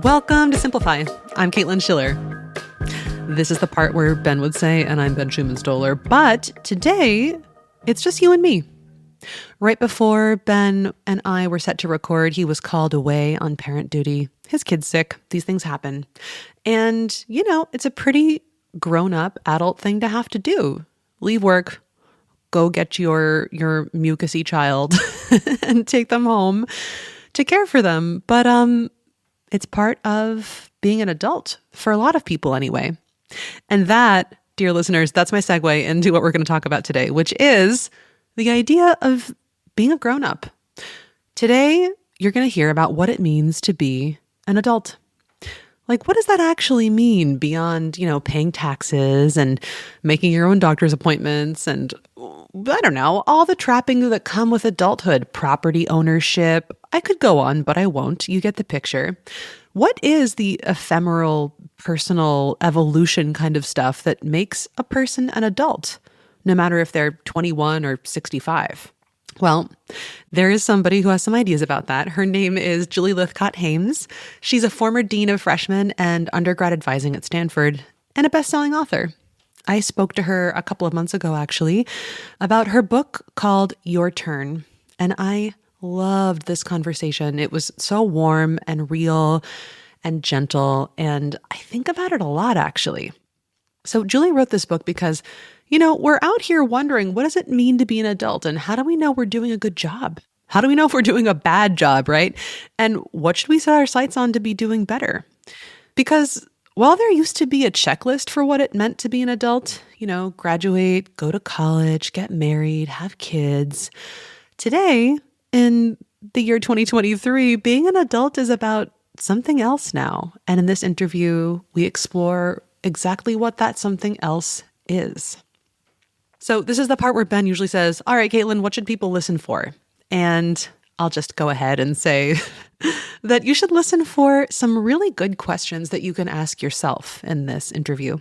Welcome to Simplify. I'm Caitlin Schiller. This is the part where Ben would say, and I'm Ben Schumann-Stoller, but today it's just you and me. Right before Ben and I were set to record, he was called away on parent duty. His kid's sick. These things happen. And, it's a pretty grown-up adult thing to have to do. Leave work, go get your mucusy child and take them home to care for them. But it's part of being an adult for a lot of people anyway. And that, dear listeners, that's my segue into what we're going to talk about today, which is the idea of being a grown-up. Today, you're going to hear about what it means to be an adult. Like, what does that actually mean beyond, paying taxes and making your own doctor's appointments and, I don't know, all the trappings that come with adulthood, property ownership. I could go on, but I won't. You get the picture. What is the ephemeral, personal evolution kind of stuff that makes a person an adult, no matter if they're 21 or 65? Well, there is somebody who has some ideas about that. Her name is Julie Lythcott-Haims. She's a former dean of freshmen and undergrad advising at Stanford and a best-selling author. I spoke to her a couple of months ago, actually, about her book called Your Turn. And I loved this conversation. It was so warm and real and gentle. And I think about it a lot, actually. So Julie wrote this book because we're out here wondering, what does it mean to be an adult? And how do we know we're doing a good job? How do we know if we're doing a bad job, right? And what should we set our sights on to be doing better? Because while there used to be a checklist for what it meant to be an adult, graduate, go to college, get married, have kids, today, in the year 2023, being an adult is about something else now. And in this interview, we explore exactly what that something else is. So this is the part where Ben usually says, all right, Caitlin, what should people listen for? And I'll just go ahead and say that you should listen for some really good questions that you can ask yourself in this interview.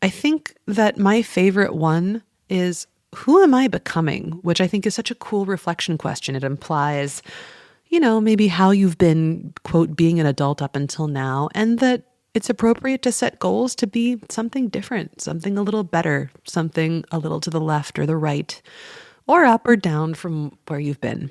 I think that my favorite one is, who am I becoming? Which I think is such a cool reflection question. It implies, maybe how you've been, quote, being an adult up until now, and that it's appropriate to set goals to be something different, something a little better, something a little to the left or the right, or up or down from where you've been.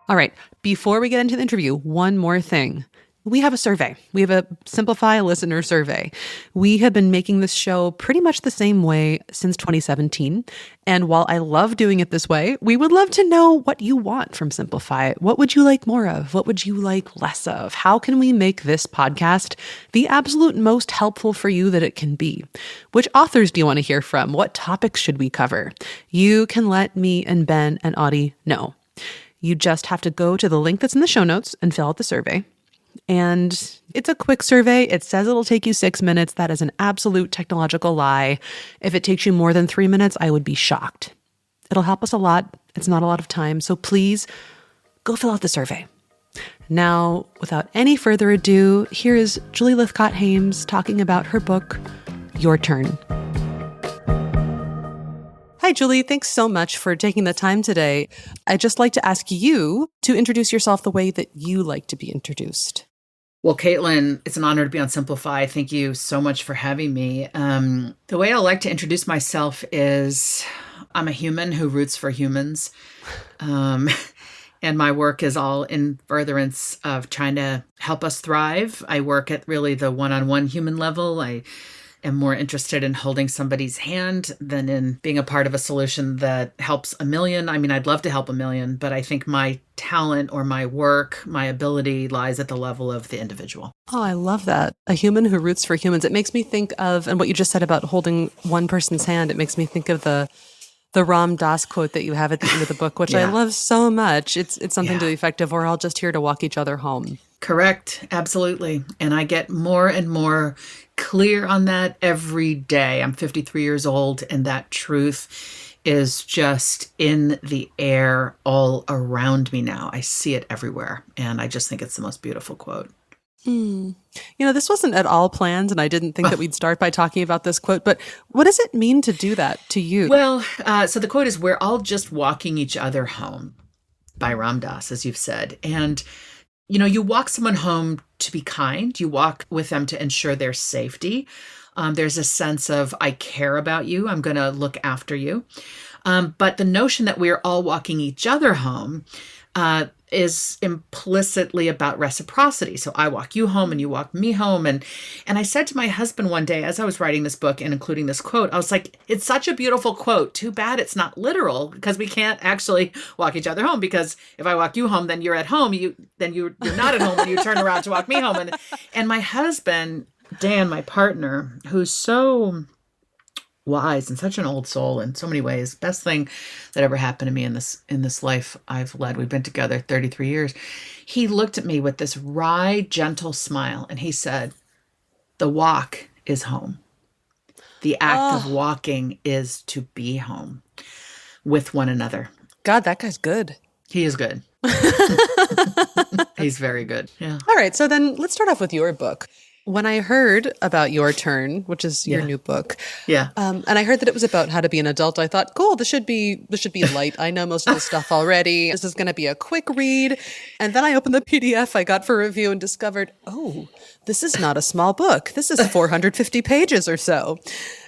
All right, before we get into the interview, one more thing. We have a survey. We have a Simplify listener survey. We have been making this show pretty much the same way since 2017. And while I love doing it this way, we would love to know what you want from Simplify. What would you like more of? What would you like less of? How can we make this podcast the absolute most helpful for you that it can be? Which authors do you want to hear from? What topics should we cover? You can let me and Ben and Audie know. You just have to go to the link that's in the show notes and fill out the survey. And it's a quick survey. It says it'll take you 6 minutes. That is an absolute technological lie. If it takes you more than 3 minutes, I would be shocked. It'll help us a lot. It's not a lot of time. So please go fill out the survey. Now, without any further ado, here is Julie Lythcott-Haims talking about her book, Your Turn. Hi, Julie. Thanks so much for taking the time today. I'd just like to ask you to introduce yourself the way that you like to be introduced. Well, Caitlin, it's an honor to be on Simplify. Thank you so much for having me. The way I like to introduce myself is I'm a human who roots for humans. And my work is all in furtherance of trying to help us thrive. I work at really the one-on-one human level. I am more interested in holding somebody's hand than in being a part of a solution that helps a million. I mean, I'd love to help a million, but I think my talent or my work, my ability lies at the level of the individual. Oh, I love that. A human who roots for humans. It makes me think of, and what you just said about holding one person's hand, it makes me think of the Ram Dass quote that you have at the end of the book, which I love so much. It's something to the effect of, we're all just here to walk each other home. Correct. Absolutely. And I get more and more clear on that every day. I'm 53 years old, and that truth is just in the air all around me now. I see it everywhere. And I just think it's the most beautiful quote. This wasn't at all planned, and I didn't think that we'd start by talking about this quote, but what does it mean to do that to you? Well, so the quote is, we're all just walking each other home, by Ram Dass, as you've said. And, you walk someone home to be kind. You walk with them to ensure their safety. There's a sense of, I care about you. I'm going to look after you. But the notion that we're all walking each other home is implicitly about reciprocity. So I walk you home and you walk me home. And I said to my husband one day, as I was writing this book and including this quote, I was like, it's such a beautiful quote. Too bad it's not literal, because we can't actually walk each other home. Because if I walk you home, then you're at home. You're not at home when you turn around to walk me home. And my husband, Dan, my partner, who's so wise and such an old soul in so many ways, best thing that ever happened to me in this life I've led. We've been together 33 years. He looked at me with this wry, gentle smile, and he said, the walk is home. The act of walking is to be home with one another. God, that guy's good. He is good. He's very good. Yeah. All right. So then let's start off with your book. When I heard about Your Turn, which is your new book, and I heard that it was about how to be an adult, I thought, cool, this should be light. I know most of the stuff already. This is going to be a quick read. And then I opened the PDF I got for review and discovered, oh, this is not a small book. This is 450 pages or so.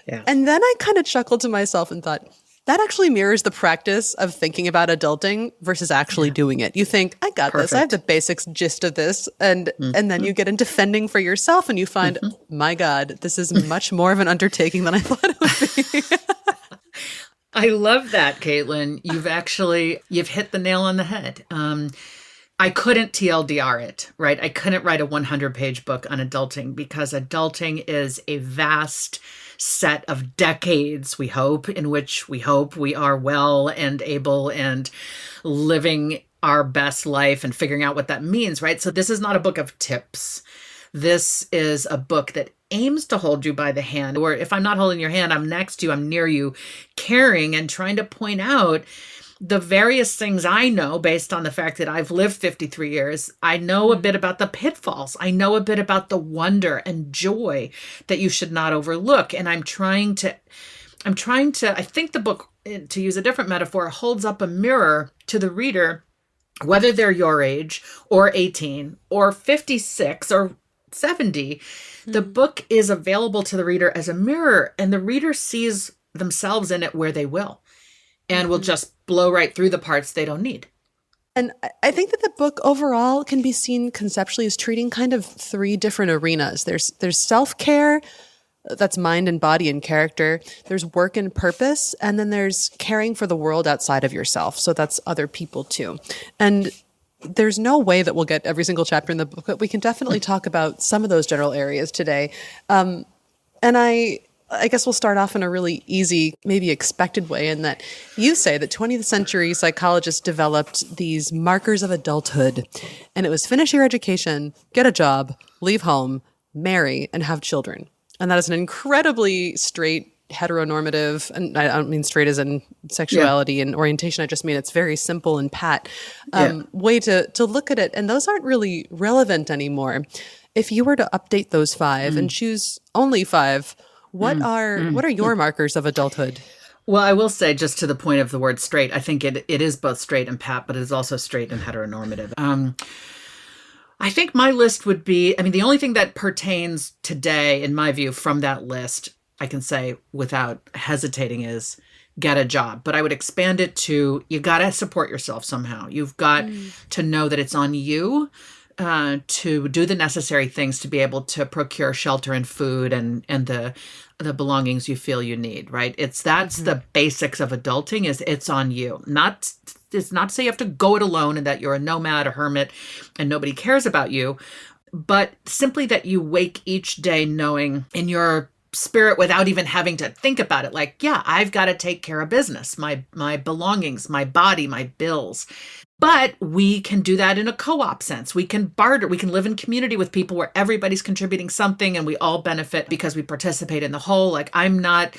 Yeah. And then I kind of chuckled to myself and thought, that actually mirrors the practice of thinking about adulting versus actually doing it. You think, I got this. I have the basics gist of this. And then you get into fending for yourself and you find, my God, this is much more of an undertaking than I thought it would be. I love that, Caitlin. You've hit the nail on the head. I couldn't TLDR it, right? I couldn't write a 100-page book on adulting, because adulting is a vast set of decades, we hope, in which we hope we are well and able and living our best life and figuring out what that means, right? So this is not a book of tips. This is a book that aims to hold you by the hand, or if I'm not holding your hand, I'm next to you, I'm near you, caring and trying to point out the various things I know based on the fact that I've lived 53 years. I know a bit about the pitfalls. I know a bit about the wonder and joy that you should not overlook. And I think the book, to use a different metaphor, holds up a mirror to the reader, whether they're your age or 18 or 56 or 70. The book is available to the reader as a mirror, and the reader sees themselves in it where they will. And will just blow right through the parts they don't need. And I think that the book overall can be seen conceptually as treating kind of three different arenas. There's self-care, that's mind and body and character. There's work and purpose. And then there's caring for the world outside of yourself. So that's other people too. And there's no way that we'll get every single chapter in the book, but we can definitely talk about some of those general areas today. And I guess we'll start off in a really easy, maybe expected way, in that you say that 20th century psychologists developed these markers of adulthood. And it was finish your education, get a job, leave home, marry, and have children. And that is an incredibly straight, heteronormative, and I don't mean straight as in sexuality and orientation, I just mean it's very simple and pat, way to look at it. And those aren't really relevant anymore. If you were to update those five and choose only five, what are your markers of adulthood? Well, I will say, just to the point of the word straight, I think it is both straight and pat, but it is also straight and heteronormative. I think my list would be, the only thing that pertains today, in my view, from that list, I can say without hesitating, is get a job. But I would expand it to, you got to support yourself somehow. You've got to know that it's on you to do the necessary things to be able to procure shelter and food and the belongings you feel you need, right? That's the basics of adulting, is it's on you. It's not to say you have to go it alone and that you're a nomad, a hermit, and nobody cares about you, but simply that you wake each day knowing in your spirit, without even having to think about it, like, yeah, I've got to take care of business, my belongings, my body, my bills. But we can do that in a co-op sense. We can barter. We can live in community with people where everybody's contributing something and we all benefit because we participate in the whole. Like, I'm not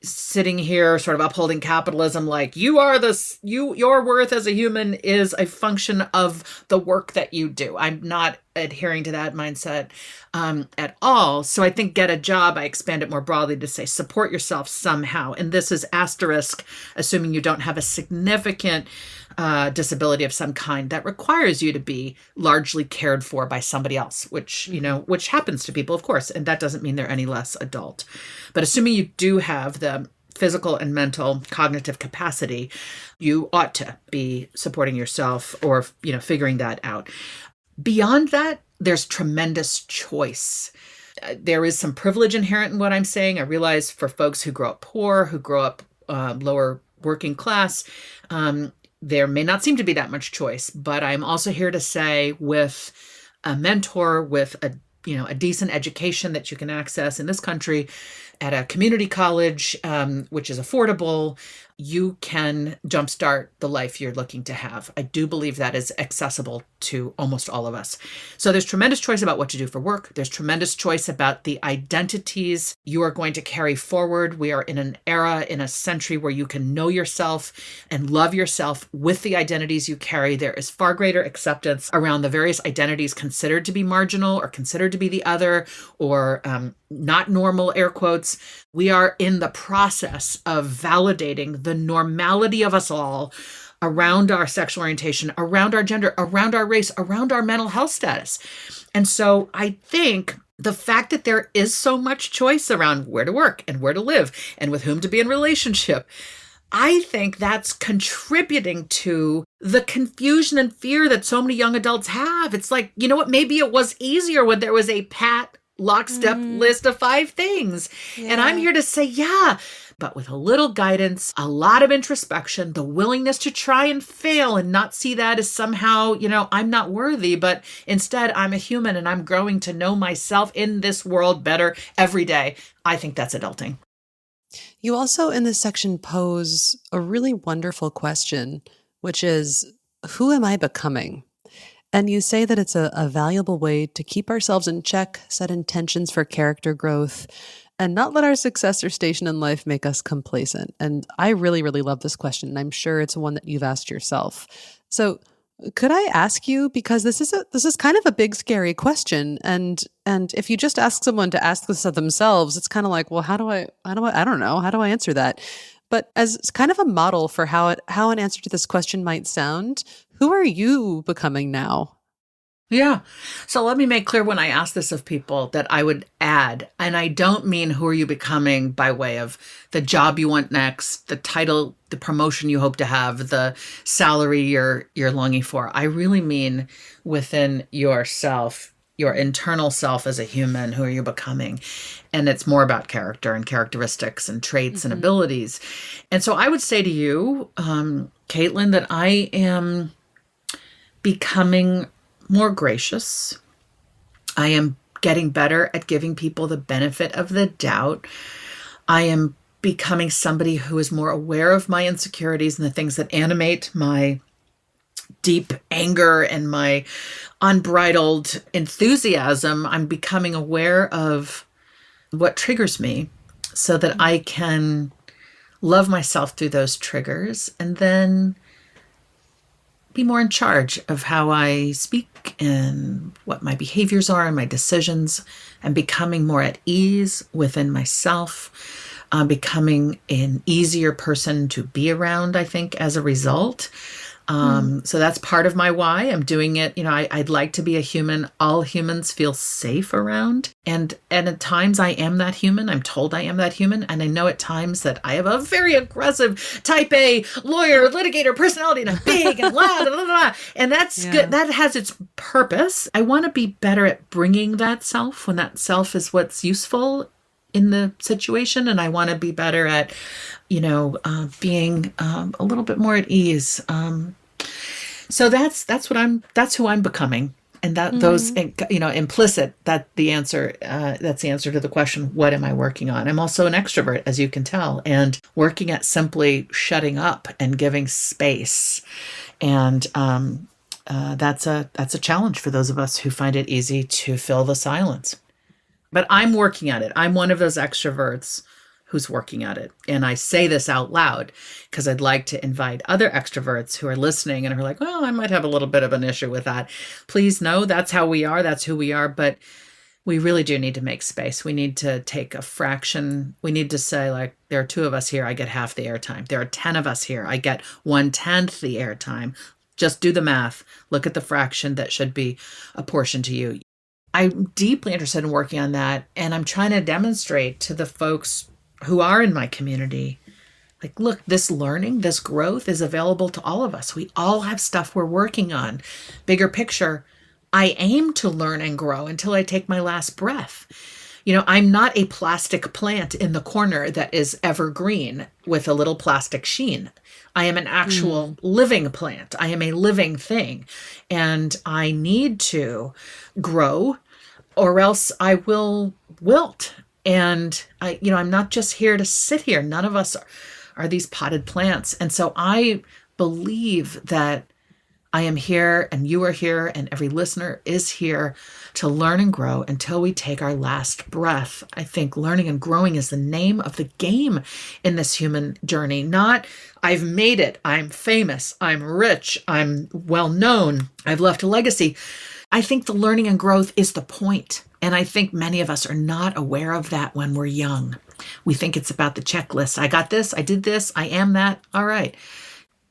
sitting here sort of upholding capitalism like your worth as a human is a function of the work that you do. I'm not adhering to that mindset at all. So I think get a job, I expand it more broadly to say support yourself somehow. And this is asterisk, assuming you don't have a significant disability of some kind that requires you to be largely cared for by somebody else, which, which happens to people, of course, and that doesn't mean they're any less adult. But assuming you do have the physical and mental cognitive capacity, you ought to be supporting yourself or, figuring that out. Beyond that, there's tremendous choice. There is some privilege inherent in what I'm saying. I realize for folks who grow up poor, who grow up lower working class, there may not seem to be that much choice. But I'm also here to say, with a mentor, with a decent education that you can access in this country at a community college, which is affordable, you can jumpstart the life you're looking to have. I do believe that is accessible to almost all of us. So there's tremendous choice about what to do for work. There's tremendous choice about the identities you are going to carry forward. We are in an era, in a century where you can know yourself and love yourself with the identities you carry. There is far greater acceptance around the various identities considered to be marginal or considered to be the other or not normal, air quotes. We are in the process of validating the normality of us all around our sexual orientation, around our gender, around our race, around our mental health status. And so I think the fact that there is so much choice around where to work and where to live and with whom to be in relationship, I think that's contributing to the confusion and fear that so many young adults have. It's like, you know what, maybe it was easier when there was a pat lockstep list of 5 things. Yeah. And I'm here to say, yeah, but with a little guidance, a lot of introspection, the willingness to try and fail and not see that as somehow, I'm not worthy, but instead I'm a human and I'm growing to know myself in this world better every day. I think that's adulting. You also in this section pose a really wonderful question, which is, who am I becoming? And you say that it's a valuable way to keep ourselves in check, set intentions for character growth, and not let our success or station in life make us complacent. And I really, really love this question. And I'm sure it's one that you've asked yourself. So could I ask you, because this is kind of a big, scary question. And if you just ask someone to ask this of themselves, it's kind of like, well, I don't know. How do I answer that? But as kind of a model for how an answer to this question might sound, who are you becoming now? Yeah. So let me make clear when I ask this of people that I would add, and I don't mean who are you becoming by way of the job you want next, the title, the promotion you hope to have, the salary you're longing for. I really mean within yourself, your internal self as a human, who are you becoming? And it's more about character and characteristics and traits and abilities. And so I would say to you, Caitlin, that I am becoming more gracious. I am getting better at giving people the benefit of the doubt. I am becoming somebody who is more aware of my insecurities and the things that animate my deep anger and my unbridled enthusiasm. I'm becoming aware of what triggers me so that I can love myself through those triggers and then be more in charge of how I speak and what my behaviors are and my decisions. I'm becoming more at ease within myself. I'm becoming an easier person to be around, I think, as a result. So that's part of my why. I'm doing it. I'd like to be a human all humans feel safe around. And at times I am that human. I'm told I am that human. And I know at times that I have a very aggressive type A lawyer, litigator personality, and I'm big and loud, blah, blah, blah. And that's good. That has its purpose. I want to be better at bringing that self when that self is what's useful in the situation. And I want to be better at, being a little bit more at ease. So that's who I'm becoming. And that those, implicit, that's the answer to the question, what am I working on? I'm also an extrovert, as you can tell, and working at simply shutting up and giving space. And that's a challenge for those of us who find it easy to fill the silence. But I'm working at it. I'm one of those extroverts who's working at it. And I say this out loud because I'd like to invite other extroverts who are listening and who are like, well, I might have a little bit of an issue with that. Please know that's how we are. That's who we are. But We really do need to make space. We need to take a fraction. We need to say, like, there are 2 of us here, I get half the airtime. There are 10 of us here, I get 1/10 the airtime. Just do the math. Look at the fraction that should be apportioned to you. I'm deeply interested in working on that. And I'm trying to demonstrate to the folks who are in my community, like, look, this learning, this growth is available to all of us. We all have stuff we're working on. Bigger picture, I aim to learn and grow until I take my last breath. I'm not a plastic plant in the corner that is evergreen with a little plastic sheen. I am an actual living plant. I am a living thing. And I need to grow or else I will wilt. And I'm not just here to sit here. None of us are these potted plants. And so I believe that I am here and you are here and every listener is here to learn and grow until we take our last breath. I think learning and growing is the name of the game in this human journey. Not, I've made it, I'm famous, I'm rich, I'm well known, I've left a legacy. I think the learning and growth is the point. And I think many of us are not aware of that when we're young. We think it's about the checklist. I got this, I did this, I am that. All right.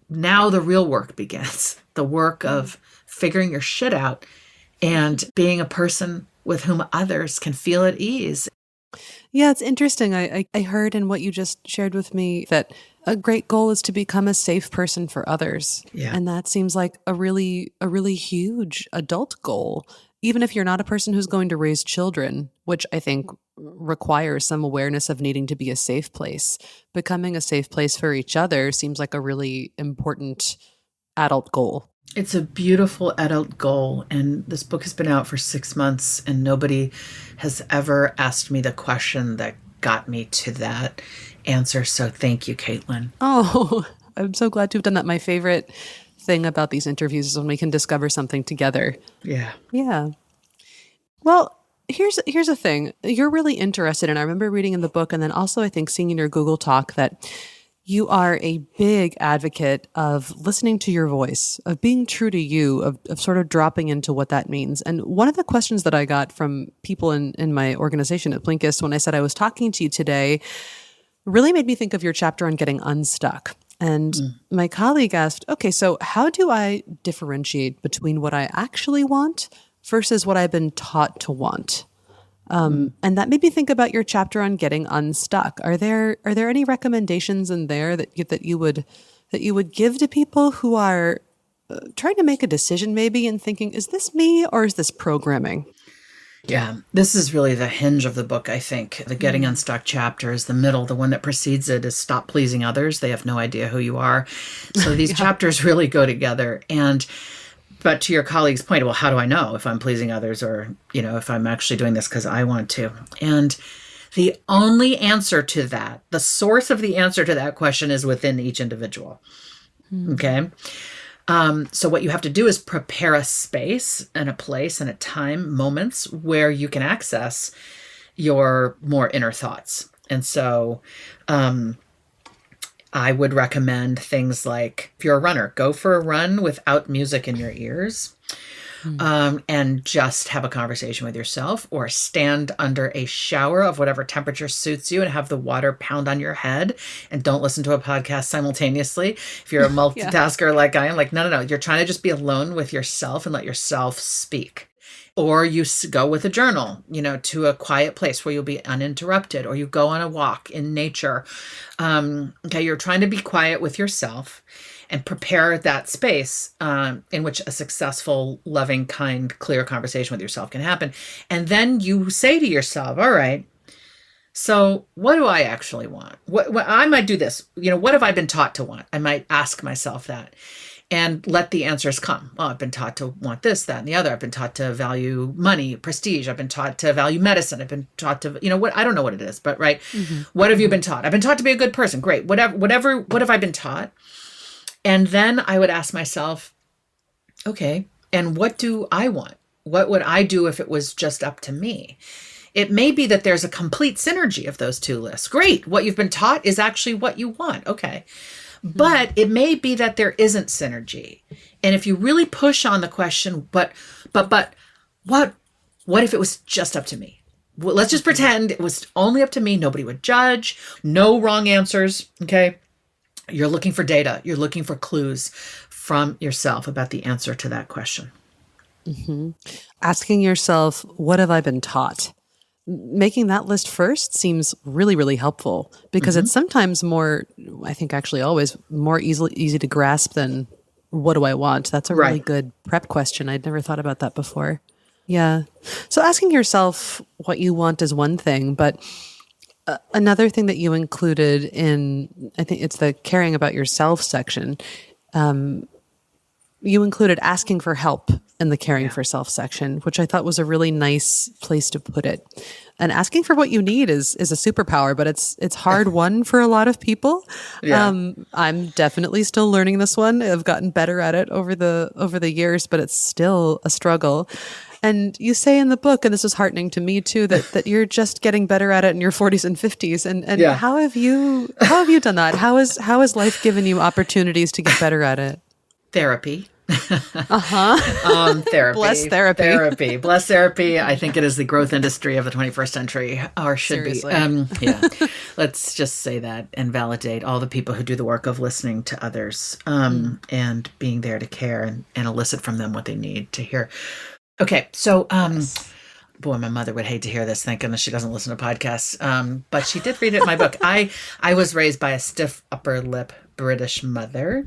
Now the real work begins. The work of figuring your shit out and being a person with whom others can feel at ease. Yeah, it's interesting. I heard in what you just shared with me that a great goal is to become a safe person for others. Yeah. And that seems like a really huge adult goal. Even if you're not a person who's going to raise children, which I think requires some awareness of needing to be a safe place, becoming a safe place for each other seems like a really important adult goal. It's a beautiful adult goal. And this book has been out for 6 months and nobody has ever asked me the question that got me to that answer. So thank you, Caitlin. Oh, I'm so glad to have done that. My favorite thing about these interviews is when we can discover something together. Yeah. Yeah. Well, here's a thing. You're really interested in. I remember reading in the book and then also I think seeing in your Google Talk that you are a big advocate of listening to your voice, of being true to you, of sort of dropping into what that means. And one of the questions that I got from people in my organization at Blinkist when I said I was talking to you today really made me think of your chapter on getting unstuck. And my colleague asked, okay, so how do I differentiate between what I actually want versus what I've been taught to want? And that made me think about your chapter on getting unstuck. Are there any recommendations in there that you would give to people who are trying to make a decision maybe and thinking, is this me or is this programming? Yeah, this is really the hinge of the book, I think. The Getting Unstuck chapter is the middle. The one that precedes it is Stop Pleasing Others. They have no idea who you are. So these chapters really go together. But to your colleague's point, well, how do I know if I'm pleasing others or, if I'm actually doing this because I want to? And the only answer to that, the source of the answer to that question is within each individual. Okay? So what you have to do is prepare a space and a place and a time, moments where you can access your more inner thoughts. And so I would recommend things like, if you're a runner, go for a run without music in your ears. And just have a conversation with yourself, or stand under a shower of whatever temperature suits you and have the water pound on your head, and don't listen to a podcast simultaneously. If you're a multitasker like I am, like, no. You're trying to just be alone with yourself and let yourself speak. Or you go with a journal, to a quiet place where you'll be uninterrupted, or you go on a walk in nature. You're trying to be quiet with yourself and prepare that space in which a successful, loving, kind, clear conversation with yourself can happen. And then you say to yourself, all right, so what do I actually want? What I might do this. What have I been taught to want? I might ask myself that and let the answers come. Well, I've been taught to want this, that, and the other. I've been taught to value money, prestige. I've been taught to value medicine. I've been taught to, what, I don't know what it is, but right. What have you been taught? I've been taught to be a good person. Great. What have I been taught? And then I would ask myself, okay, and what do I want? What would I do if it was just up to me? It may be that there's a complete synergy of those two lists. Great. What you've been taught is actually what you want. Okay. But it may be that there isn't synergy. And if you really push on the question, but what What if it was just up to me? Well, let's just pretend it was only up to me. Nobody would judge. No wrong answers. Okay. You're looking for data. You're looking for clues from yourself about the answer to that question. Asking yourself, what have I been taught? Making that list first seems really, really helpful because it's sometimes more, I think actually always more easy to grasp than what do I want? That's a really Right. good prep question. I'd never thought about that before. Yeah. So asking yourself what you want is one thing, but another thing that you included in, I think it's the caring about yourself section. You included asking for help in the caring for self section, which I thought was a really nice place to put it. And asking for what you need is a superpower, but it's hard won for a lot of people. Yeah. I'm definitely still learning this one. I've gotten better at it over the years, but it's still a struggle. And you say in the book, and this is heartening to me too, that you're just getting better at it in your 40s and 50s. And Yeah. how have you done that? How has life given you opportunities to get better at it? Therapy. Uh-huh. Therapy. Bless therapy. Therapy. Bless therapy. I think it is the growth industry of the 21st century, or should Seriously. be. Yeah. Let's just say that and validate all the people who do the work of listening to others and being there to care and elicit from them what they need to hear. Okay. So, boy, my mother would hate to hear this. Thank goodness she doesn't listen to podcasts. But she did read it in my book. I was raised by a stiff upper lip British mother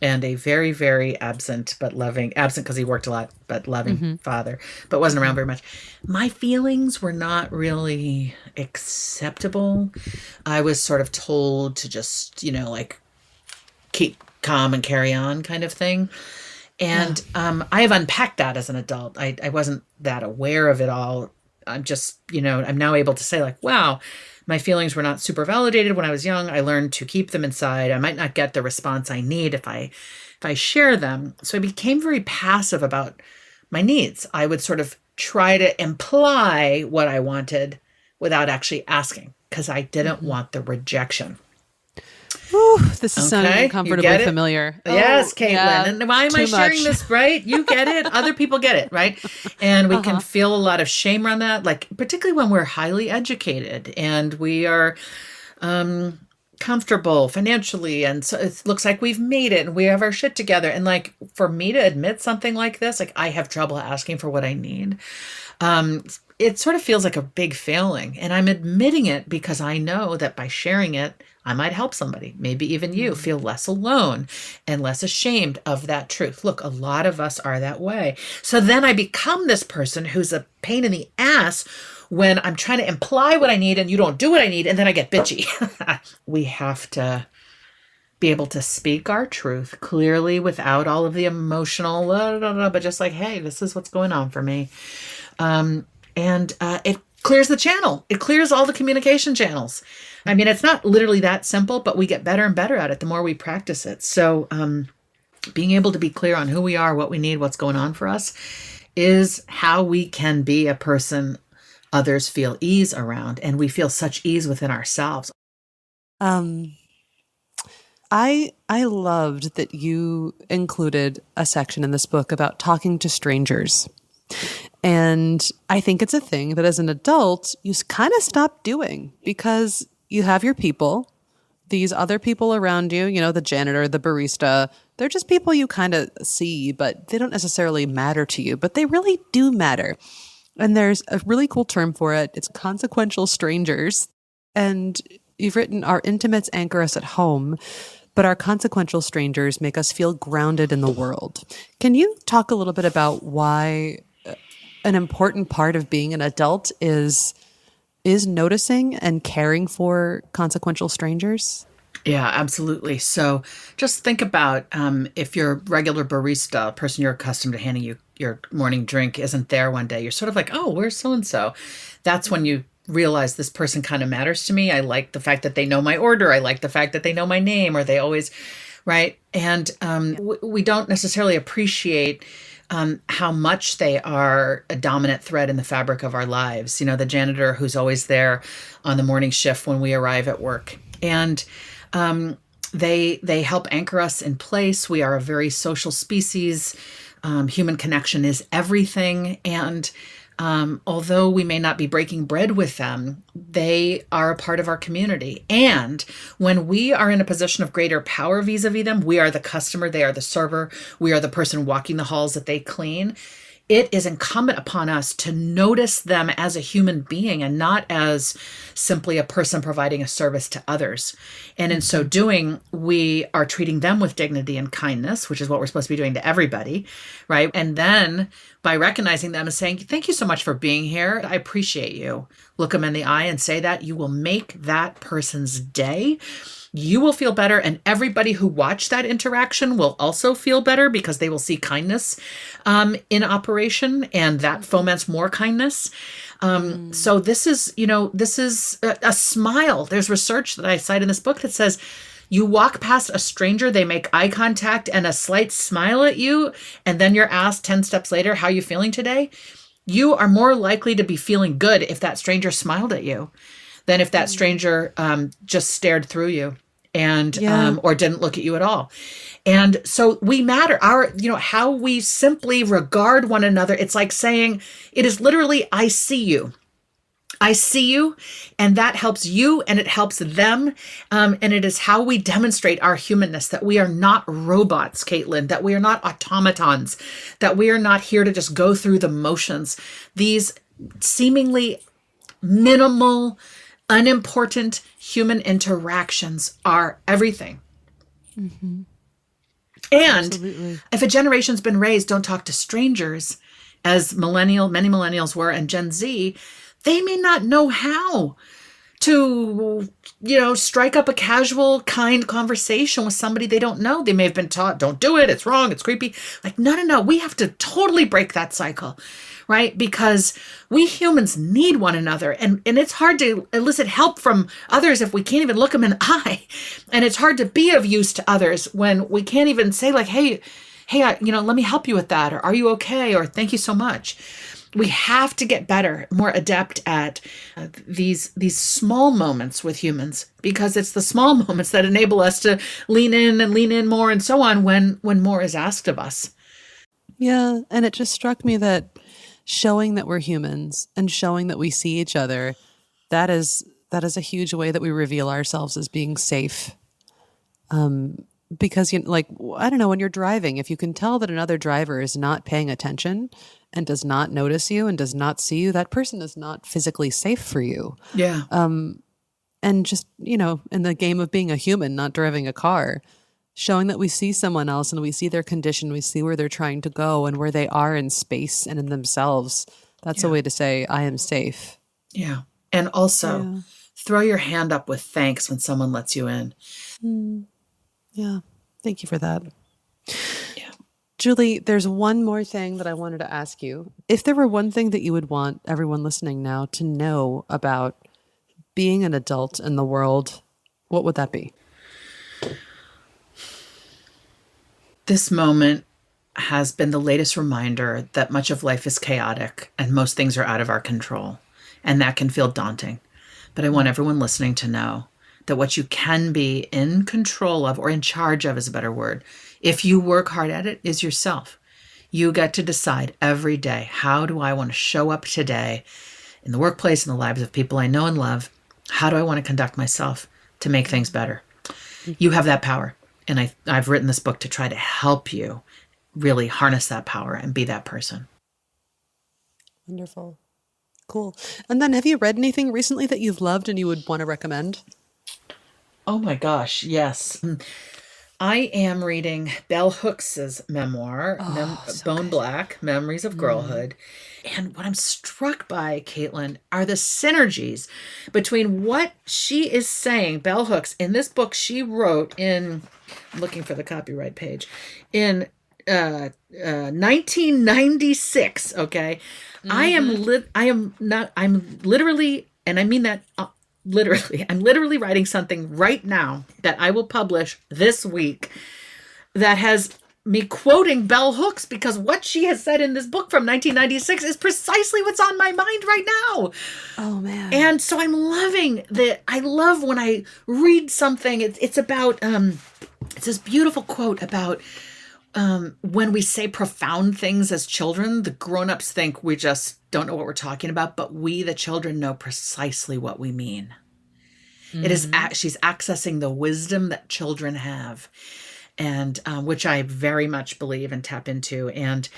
and a very, very absent because he worked a lot, but loving father, but wasn't around very much. My feelings were not really acceptable. I was sort of told to just, like keep calm and carry on kind of thing. And I have unpacked that as an adult. I wasn't that aware of it all. I'm just, I'm now able to say like, wow, my feelings were not super validated when I was young. I learned to keep them inside. I might not get the response I need if I share them. So I became very passive about my needs. I would sort of try to imply what I wanted without actually asking because I didn't want the rejection. Ooh, this is sounding Okay, you uncomfortably get it? familiar. Yes, Oh, Caitlin. yeah, And why am I too sharing much. this, right? You get it. Other people get it, right? And we can feel a lot of shame around that, like particularly when we're highly educated and we are comfortable financially. And so it looks like we've made it and we have our shit together. And like for me to admit something like this, like I have trouble asking for what I need. It sort of feels like a big failing. And I'm admitting it because I know that by sharing it, I might help somebody, maybe even you, feel less alone and less ashamed of that truth. Look, a lot of us are that way. So then I become this person who's a pain in the ass when I'm trying to imply what I need and you don't do what I need, and then I get bitchy. We have to be able to speak our truth clearly without all of the emotional, but just like, hey, this is what's going on for me. And it clears the channel. It clears all the communication channels. I mean, it's not literally that simple, but we get better and better at it the more we practice it. So being able to be clear on who we are, what we need, what's going on for us is how we can be a person others feel ease around, and we feel such ease within ourselves. I loved that you included a section in this book about talking to strangers. And I think it's a thing that as an adult, you kind of stop doing because you have your people, these other people around you, the janitor, the barista, they're just people you kind of see, but they don't necessarily matter to you, but they really do matter. And there's a really cool term for it. It's consequential strangers. And you've written, our intimates anchor us at home, but our consequential strangers make us feel grounded in the world. Can you talk a little bit about why an important part of being an adult is noticing and caring for consequential strangers? Yeah, absolutely. So just think about if your regular barista, person you're accustomed to handing you your morning drink, isn't there one day, you're sort of like, oh, where's so-and-so? That's when you realize this person kind of matters to me. I like the fact that they know my order. I like the fact that they know my name, or they always, right? And we don't necessarily appreciate how much they are a dominant thread in the fabric of our lives. The janitor who's always there on the morning shift when we arrive at work. And they help anchor us in place. We are a very social species. Human connection is everything. And Although we may not be breaking bread with them, they are a part of our community. And when we are in a position of greater power vis-a-vis them, we are the customer, they are the server, we are the person walking the halls that they clean. It is incumbent upon us to notice them as a human being and not as simply a person providing a service to others. And in so doing, we are treating them with dignity and kindness, which is what we're supposed to be doing to everybody, right? And then by recognizing them and saying, thank you so much for being here. I appreciate you. Look them in the eye and say that. You will make that person's day. You will feel better, and everybody who watched that interaction will also feel better because they will see kindness in operation, and that foments more kindness. So this is, this is a smile. There's research that I cite in this book that says you walk past a stranger, they make eye contact and a slight smile at you, and then you're asked 10 steps later, how are you feeling today? You are more likely to be feeling good if that stranger smiled at you than if that stranger just stared through you and or didn't look at you at all. And so we matter. How we simply regard one another. It's like saying, it is literally, I see you. I see you, and that helps you and it helps them. And it is how we demonstrate our humanness, that we are not robots, Caitlin, that we are not automatons, that we are not here to just go through the motions. These seemingly minimal, unimportant human interactions are everything. Mm-hmm. And absolutely. If a generation's been raised, don't talk to strangers, as many millennials were, and Gen Z, they may not know how to, strike up a casual, kind conversation with somebody they don't know. They may have been taught, don't do it, it's wrong, it's creepy. Like, no. We have to totally break that cycle, right? Because we humans need one another. And it's hard to elicit help from others if we can't even look them in the eye. And it's hard to be of use to others when we can't even say, like, hey, let me help you with that. Or are you okay? Or thank you so much. We have to get better, more adept at these small moments with humans, because it's the small moments that enable us to lean in more and so on when more is asked of us. Yeah. And it just struck me that showing that we're humans and showing that we see each other, that is a huge way that we reveal ourselves as being safe. Because, I don't know, when you're driving, if you can tell that another driver is not paying attention and does not notice you and does not see you, that person is not physically safe for you. Yeah. And just, in the game of being a human, not driving a car, showing that we see someone else and we see their condition, we see where they're trying to go and where they are in space and in themselves. That's a way to say, I am safe. Yeah. And also throw your hand up with thanks when someone lets you in. Yeah. Thank you for that. Yeah. Julie, there's one more thing that I wanted to ask you. If there were one thing that you would want everyone listening now to know about being an adult in the world, what would that be? This moment has been the latest reminder that much of life is chaotic and most things are out of our control. And that can feel daunting. But I want everyone listening to know that what you can be in control of, or in charge of is a better word, if you work hard at it, is yourself. You get to decide every day, how do I want to show up today in the workplace, in the lives of people I know and love? How do I want to conduct myself to make things better? You have that power. And I've written this book to try to help you really harness that power and be that person. Wonderful. Cool. And then have you read anything recently that you've loved and you would want to recommend? Oh my gosh, yes. I am reading Bell Hooks's memoir, Bone Black, Memories of Girlhood. And what I'm struck by, Caitlin, are the synergies between what she is saying, Bell Hooks, in this book she wrote in, I'm looking for the copyright page, in 1996, okay? Mm-hmm. I'm literally, and I mean that literally, I'm literally writing something right now that I will publish this week that has me quoting Bell Hooks, because what she has said in this book from 1996 is precisely what's on my mind right now. Oh, man. And so I'm loving that. I love when I read something. It's about, it's this beautiful quote about when we say profound things as children, the grown-ups think we just don't know what we're talking about, but we, the children, know precisely what we mean. She's accessing the wisdom that children have, and which I very much believe and tap into. And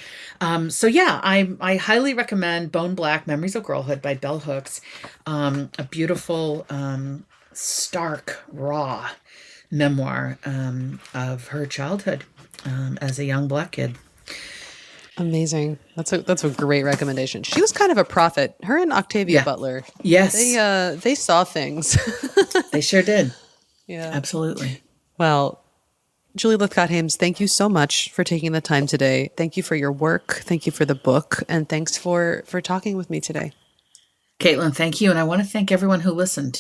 so, yeah, I highly recommend Bone Black: Memories of Girlhood by Bell Hooks. A beautiful, stark, raw memoir of her childhood as a young Black kid. Amazing. That's a great recommendation. She was kind of a prophet. Her and Octavia Yeah. Butler. Yes. They saw things. They sure did. Yeah. Absolutely. Well, Julie Lythcott-Haims, thank you so much for taking the time today. Thank you for your work. Thank you for the book. And thanks for talking with me today. Caitlin, thank you. And I want to thank everyone who listened.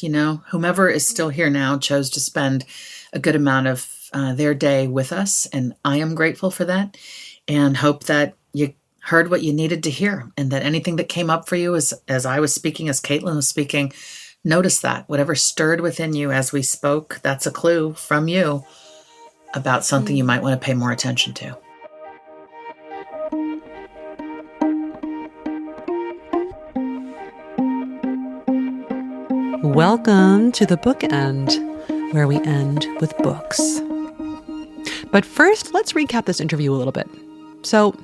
Whomever is still here now chose to spend a good amount of their day with us. And I am grateful for that, and hope that you heard what you needed to hear, and that anything that came up for you as I was speaking, as Caitlin was speaking, notice that. Whatever stirred within you as we spoke, that's a clue from you about something you might want to pay more attention to. Welcome to the bookend, where we end with books. But first, let's recap this interview a little bit. So,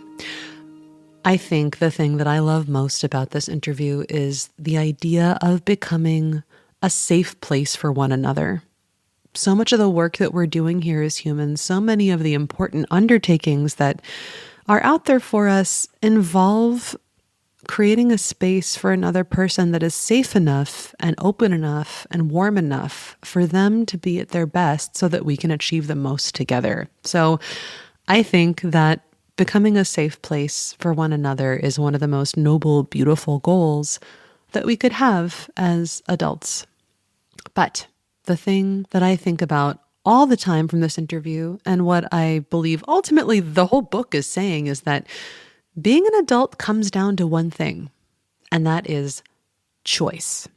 I think the thing that I love most about this interview is the idea of becoming a safe place for one another. So much of the work that we're doing here as humans, so many of the important undertakings that are out there for us involve creating a space for another person that is safe enough and open enough and warm enough for them to be at their best so that we can achieve the most together. So I think that becoming a safe place for one another is one of the most noble, beautiful goals that we could have as adults. But the thing that I think about all the time from this interview, and what I believe ultimately the whole book is saying, is that being an adult comes down to one thing, and that is choice.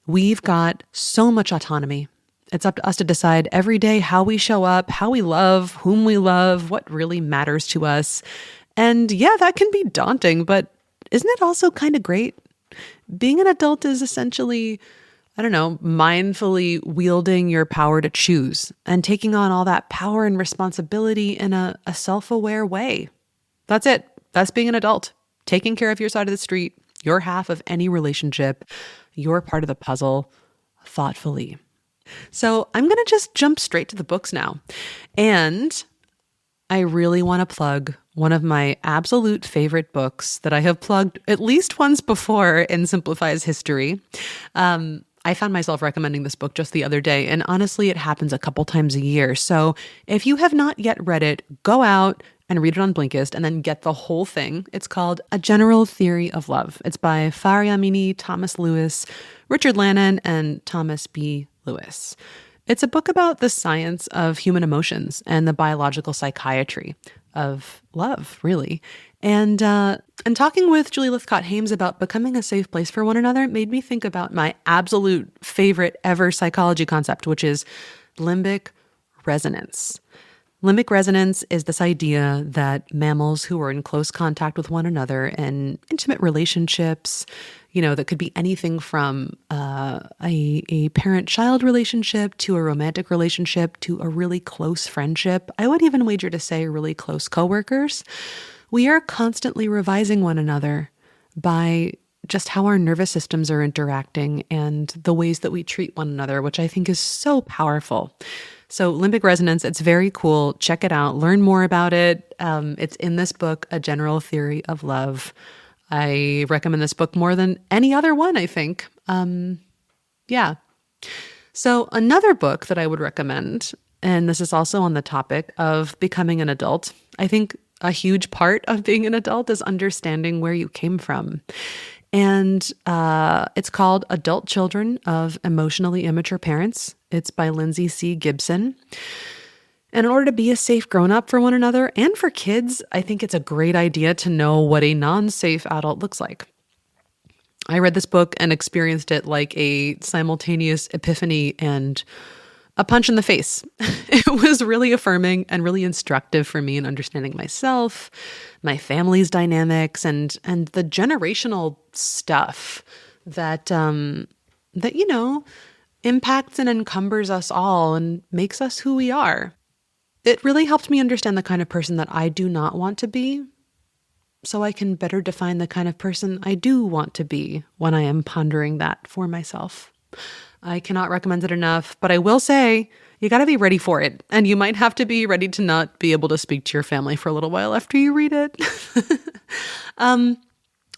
We've got so much autonomy. It's up to us to decide every day how we show up, how we love, whom we love, what really matters to us. And yeah, that can be daunting, but isn't it also kind of great? Being an adult is essentially, mindfully wielding your power to choose and taking on all that power and responsibility in a self-aware way. That's it. That's being an adult. Taking care of your side of the street, your half of any relationship, your part of the puzzle, thoughtfully. So I'm going to just jump straight to the books now. And I really want to plug one of my absolute favorite books that I have plugged at least once before in Simplify's history. I found myself recommending this book just the other day, and honestly, it happens a couple times a year. So if you have not yet read it, go out and read it on Blinkist and then get the whole thing. It's called A General Theory of Love. It's by Fari, Amini, Thomas Lewis, Richard Lannon, and Thomas B. Lewis. It's a book about the science of human emotions and the biological psychiatry of love, really. And talking with Julie Lythcott-Haims about becoming a safe place for one another made me think about my absolute favorite ever psychology concept, which is limbic resonance. Limbic resonance is this idea that mammals who are in close contact with one another in intimate relationships, that could be anything from a parent-child relationship to a romantic relationship to a really close friendship. I would even wager to say really close coworkers. We are constantly revising one another by just how our nervous systems are interacting and the ways that we treat one another, which I think is so powerful. So limbic resonance, it's very cool. Check it out. Learn more about it. It's in this book, A General Theory of Love. I recommend this book more than any other one, I think. Yeah. So another book that I would recommend, and this is also on the topic of becoming an adult. I think a huge part of being an adult is understanding where you came from. And it's called Adult Children of Emotionally Immature Parents. It's by Lindsay C. Gibson. And in order to be a safe grown-up for one another and for kids, I think it's a great idea to know what a non-safe adult looks like. I read this book and experienced it like a simultaneous epiphany and a punch in the face. It was really affirming and really instructive for me in understanding myself, my family's dynamics, and the generational stuff that impacts and encumbers us all and makes us who we are. It really helped me understand the kind of person that I do not want to be, so I can better define the kind of person I do want to be when I am pondering that for myself. I cannot recommend it enough, but I will say you got to be ready for it. And you might have to be ready to not be able to speak to your family for a little while after you read it.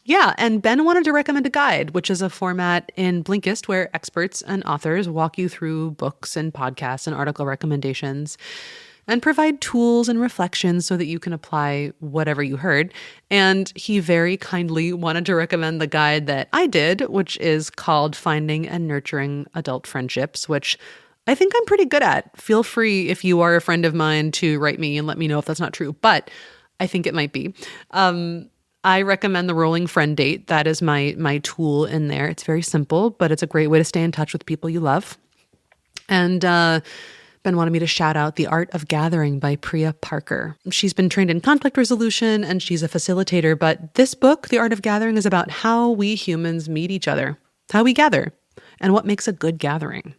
Yeah, and Ben wanted to recommend a guide, which is a format in Blinkist where experts and authors walk you through books and podcasts and article recommendations and provide tools and reflections so that you can apply whatever you heard. And he very kindly wanted to recommend the guide that I did, which is called Finding and Nurturing Adult Friendships, which I think I'm pretty good at. Feel free, if you are a friend of mine, to write me and let me know if that's not true, but I think it might be. I recommend the rolling friend date. That is my tool in there. It's very simple, but it's a great way to stay in touch with people you love. And Ben wanted me to shout out The Art of Gathering by Priya Parker. She's been trained in conflict resolution and she's a facilitator, but this book, The Art of Gathering, is about how we humans meet each other, how we gather, and what makes a good gathering.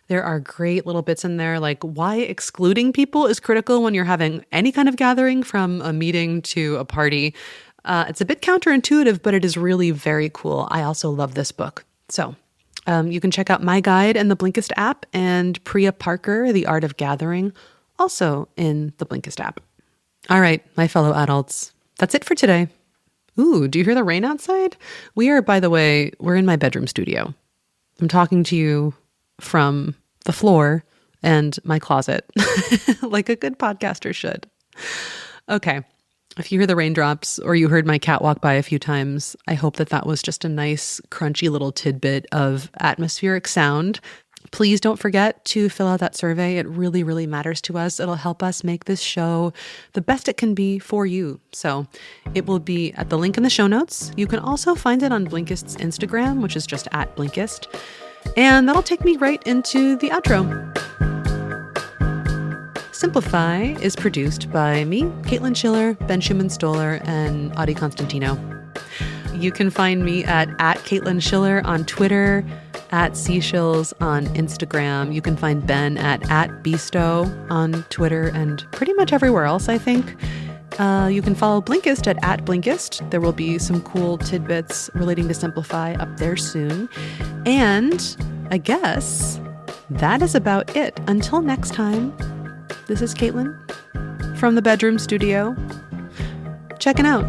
There are great little bits in there, like why excluding people is critical when you're having any kind of gathering, from a meeting to a party. It's a bit counterintuitive, but it is really very cool. I also love this book. So you can check out my guide in the Blinkist app, and Priya Parker, The Art of Gathering, also in the Blinkist app. All right, my fellow adults, that's it for today. Ooh, do you hear the rain outside? By the way, we're in my bedroom studio. I'm talking to you from the floor and my closet, like a good podcaster should. Okay. If you hear the raindrops or you heard my cat walk by a few times, I hope that was just a nice, crunchy little tidbit of atmospheric sound. Please don't forget to fill out that survey. It really, really matters to us. It'll help us make this show the best it can be for you. So it will be at the link in the show notes. You can also find it on Blinkist's Instagram, which is just @Blinkist. And that'll take me right into the outro. Simplify is produced by me, Caitlin Schiller, Ben Schumann-Stoller, and Adi Constantino. You can find me at Caitlin Schiller on Twitter, @Seashills on Instagram. You can find Ben at @Beasto on Twitter and pretty much everywhere else, I think. You can follow Blinkist at @Blinkist. There will be some cool tidbits relating to Simplify up there soon. And I guess that is about it. Until next time, this is Caitlin from the bedroom studio, checking out.